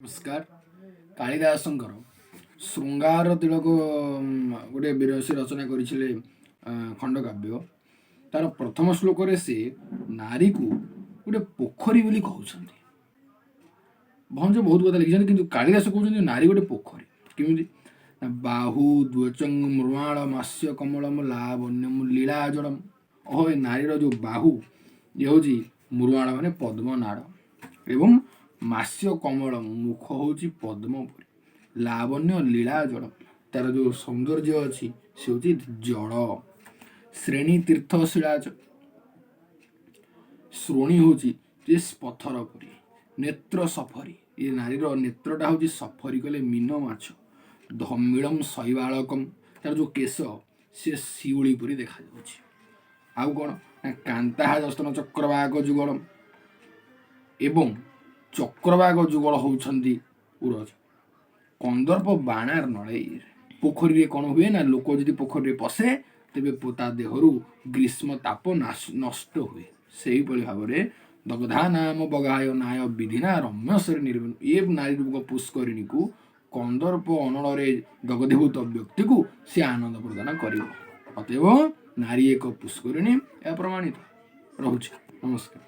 नमस्कार। कालिदासंकर श्रृंगार तिलक गोटे विरसी रचना करथिले खंडकाव्य। तार प्रथम श्लोक से नारी को गोटे पोखरी बोली कहउछन्ति। भंज बहुत कथा लिखिछन्ति किंतु कालिदास कहउछन्ति नारी गोटे पोखरी केमिति बाहु द्वचंग मृणाल मास्य कमलम लावण्यम लीलाजलम। ओह नारीर जो बाहु ये होची मृणाल माने पद्मनाड़ एवं मास्य कमल मुख होची पद्मपुरी लावण्य लीला जल तार जो सौंदर्य अच्छी से होची जल श्रेणी तीर्थ शिलाच श्रोणी होची पथरपुरी नेत्र सफरी ये नारीर नेत्रटा होची सफरी कले मीन माछ धमिलम शैवालकम तार जो केश से शिउली पुरी देखा जाउची। आउ कौन कांता दस्तन चक्रवाक जुगलम एवं चक्रवाक जुगल होउछन्ति उरज कंदर्प बाणार नड़े पोखरी कौन हुए ना लोक जदि पोखरी पशे तेबे पोता देहरु ग्रीष्म ताप नष्ट हुए से भाव में दग्धा नाम बगाय नाय विधिना रम्यसर निर्वन ये नारी रूप पुष्करिणी को कंदर्प अनड़े दगधीभूत व्यक्ति को सी आनंद प्रदान कर अतएव नारी एक पुष्करिणी यह प्रमाणित रोचे। नमस्कार।